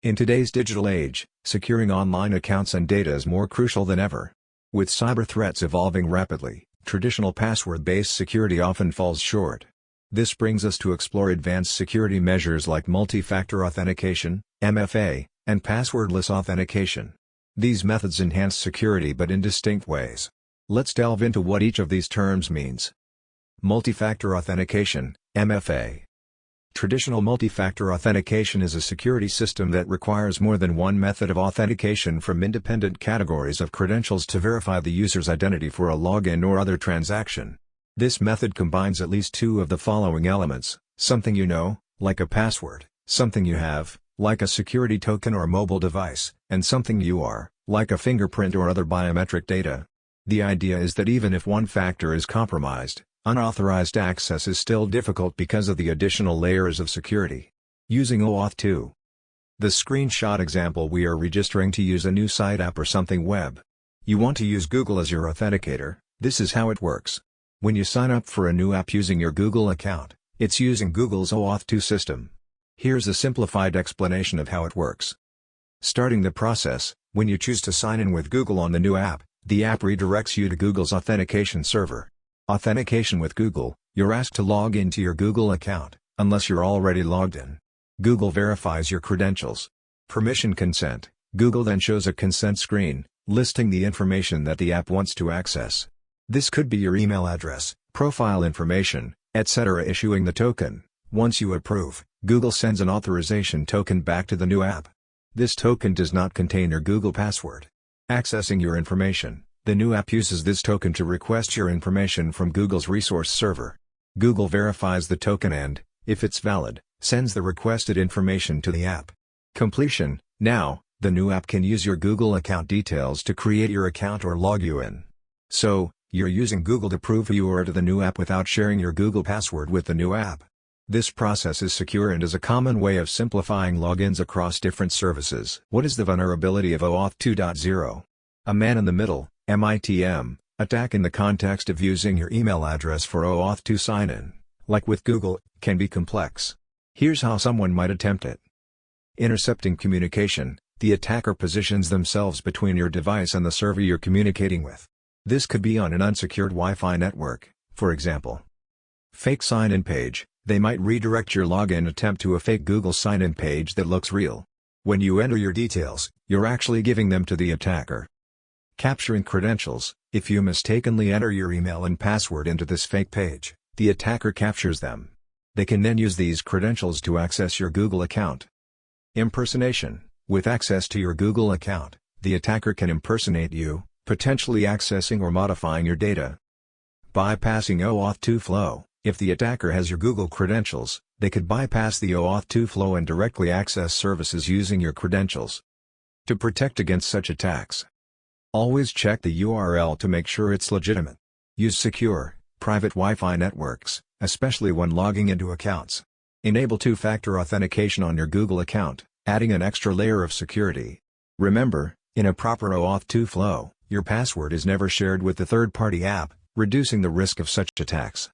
In today's digital age, securing online accounts and data is more crucial than ever. With cyber threats evolving rapidly, traditional password-based security often falls short. This brings us to explore advanced security measures like multi-factor authentication, MFA, and passwordless authentication. These methods enhance security but in distinct ways. Let's delve into what each of these terms means. Multi-factor authentication, MFA. Traditional multi-factor authentication is a security system that requires more than one method of authentication from independent categories of credentials to verify the user's identity for a login or other transaction. This method combines at least two of the following elements: something you know, like a password; something you have, like a security token or mobile device; and something you are, like a fingerprint or other biometric data. The idea is that even if one factor is compromised, unauthorized access is still difficult because of the additional layers of security. Using OAuth 2. The screenshot example: we are registering to use a new site, app, or something web. You want to use Google as your authenticator. This is how it works. When you sign up for a new app using your Google account, it's using Google's OAuth 2 system. Here's a simplified explanation of how it works. Starting the process: when you choose to sign in with Google on the new app, the app redirects you to Google's authentication server. Authentication with Google: you're asked to log into your Google account, unless you're already logged in. Google verifies your credentials. Permission consent: Google then shows a consent screen, listing the information that the app wants to access. This could be your email address, profile information, etc. Issuing the token: once you approve, Google sends an authorization token back to the new app. This token does not contain your Google password. Accessing your information: the new app uses this token to request your information from Google's resource server. Google verifies the token and, if it's valid, sends the requested information to the app. Completion: now, the new app can use your Google account details to create your account or log you in. So, you're using Google to prove who you are to the new app without sharing your Google password with the new app. This process is secure and is a common way of simplifying logins across different services. What is the vulnerability of OAuth 2.0? A man-in-the-middle (MITM) attack in the context of using your email address for OAuth 2 sign-in, like with Google, can be complex. Here's how someone might attempt it. Intercepting communication: the attacker positions themselves between your device and the server you're communicating with. This could be on an unsecured Wi-Fi network, for example. Fake sign-in page: they might redirect your login attempt to a fake Google sign-in page that looks real. When you enter your details, you're actually giving them to the attacker. Capturing credentials: if you mistakenly enter your email and password into this fake page, the attacker captures them. They can then use these credentials to access your Google account. Impersonation: with access to your Google account, the attacker can impersonate you, potentially accessing or modifying your data. Bypassing OAuth 2 flow: if the attacker has your Google credentials, they could bypass the OAuth 2 flow and directly access services using your credentials. To protect against such attacks, always check the URL to make sure it's legitimate. Use secure, private Wi-Fi networks, especially when logging into accounts. Enable two-factor authentication on your Google account, adding an extra layer of security. Remember, in a proper OAuth 2 flow, your password is never shared with the third-party app, reducing the risk of such attacks.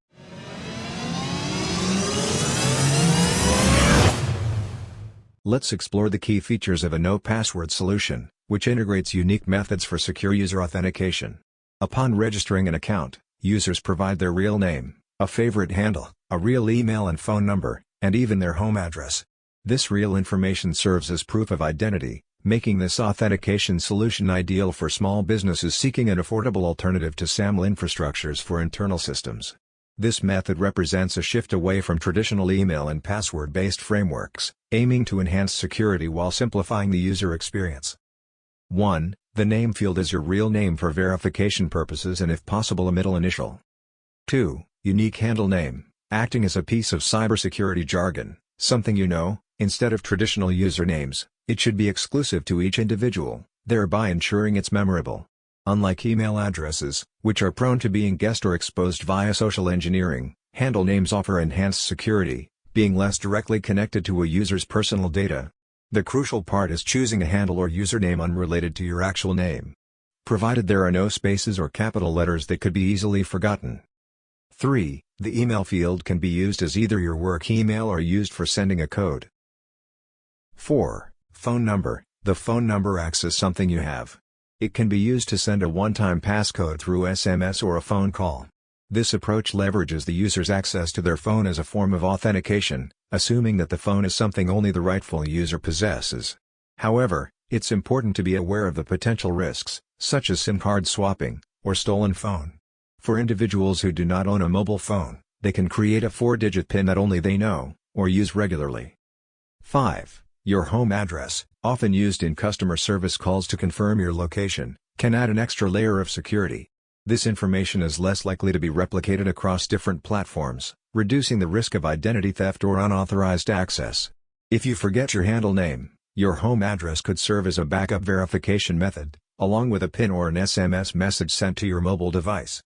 Let's explore the key features of a no-password solution, which integrates unique methods for secure user authentication. Upon registering an account, users provide their real name, a favorite handle, a real email and phone number, and even their home address. This real information serves as proof of identity, making this authentication solution ideal for small businesses seeking an affordable alternative to SAML infrastructures for internal systems. This method represents a shift away from traditional email and password-based frameworks, aiming to enhance security while simplifying the user experience. 1. The name field is your real name for verification purposes and if possible a middle initial. 2. Unique handle name, acting as a piece of cybersecurity jargon, something you know. Instead of traditional usernames, it should be exclusive to each individual, thereby ensuring it's memorable. Unlike email addresses, which are prone to being guessed or exposed via social engineering, handle names offer enhanced security, being less directly connected to a user's personal data. The crucial part is choosing a handle or username unrelated to your actual name, provided there are no spaces or capital letters that could be easily forgotten. 3. The email field can be used as either your work email or used for sending a code. 4. Phone number. The phone number acts as something you have. It can be used to send a one-time passcode through SMS or a phone call. This approach leverages the user's access to their phone as a form of authentication, assuming that the phone is something only the rightful user possesses. However, it's important to be aware of the potential risks, such as SIM card swapping, or stolen phone. For individuals who do not own a mobile phone, they can create a 4-digit PIN that only they know, or use regularly. 5. Your home address, often used in customer service calls to confirm your location, can add an extra layer of security. This information is less likely to be replicated across different platforms, reducing the risk of identity theft or unauthorized access. If you forget your handle name, your home address could serve as a backup verification method, along with a PIN or an SMS message sent to your mobile device.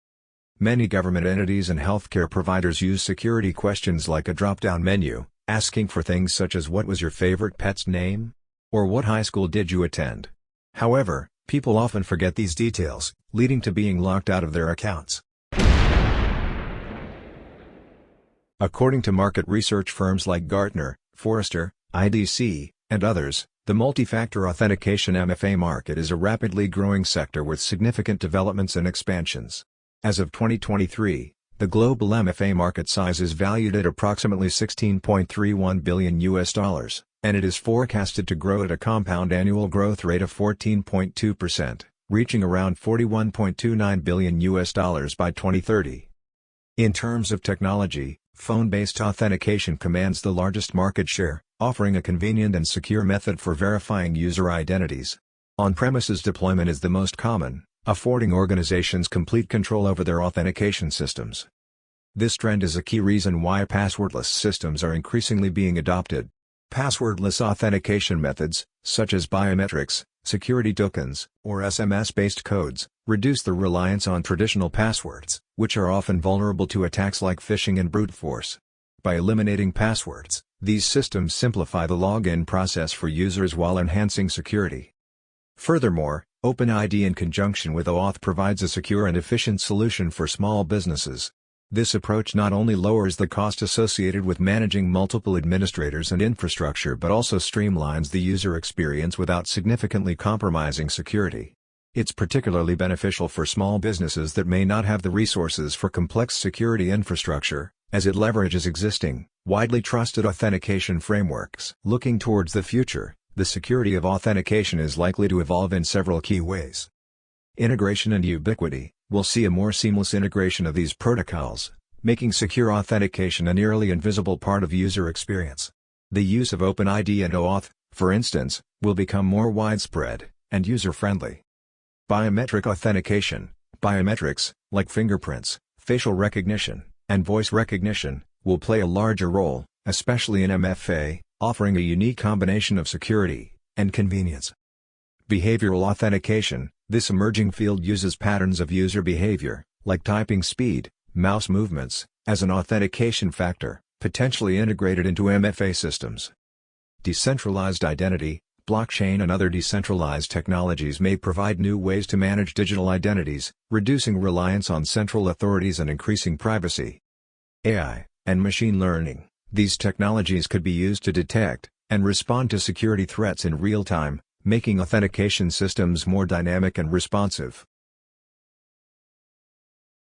Many government entities and healthcare providers use security questions like a drop-down menu, asking for things such as what was your favorite pet's name? Or what high school did you attend? However, people often forget these details, leading to being locked out of their accounts. According to market research firms like Gartner, Forrester, IDC, and others, the multi-factor authentication MFA market is a rapidly growing sector with significant developments and expansions. As of 2023, the global MFA market size is valued at approximately $16.31 billion, and it is forecasted to grow at a compound annual growth rate of 14.2%, reaching around $41.29 billion by 2030. In terms of technology, phone-based authentication commands the largest market share, offering a convenient and secure method for verifying user identities. On-premises deployment is the most common, affording organizations complete control over their authentication systems. This trend is a key reason why passwordless systems are increasingly being adopted. Passwordless authentication methods, such as biometrics, security tokens, or SMS-based codes, reduce the reliance on traditional passwords, which are often vulnerable to attacks like phishing and brute force. By eliminating passwords, these systems simplify the login process for users while enhancing security. Furthermore, OpenID in conjunction with OAuth provides a secure and efficient solution for small businesses. This approach not only lowers the cost associated with managing multiple administrators and infrastructure but also streamlines the user experience without significantly compromising security. It's particularly beneficial for small businesses that may not have the resources for complex security infrastructure, as it leverages existing, widely trusted authentication frameworks. Looking towards the future, the security of authentication is likely to evolve in several key ways. Integration and ubiquity. We'll see a more seamless integration of these protocols, making secure authentication a nearly invisible part of user experience. The use of OpenID and OAuth, for instance, will become more widespread and user-friendly. Biometric authentication. Biometrics, like fingerprints, facial recognition, and voice recognition, will play a larger role, especially in MFA, offering a unique combination of security and convenience. Behavioral authentication. This emerging field uses patterns of user behavior, like typing speed, mouse movements, as an authentication factor, potentially integrated into MFA systems. Decentralized identity. Blockchain and other decentralized technologies may provide new ways to manage digital identities, reducing reliance on central authorities and increasing privacy. AI and machine learning. These technologies could be used to detect and respond to security threats in real time, making authentication systems more dynamic and responsive.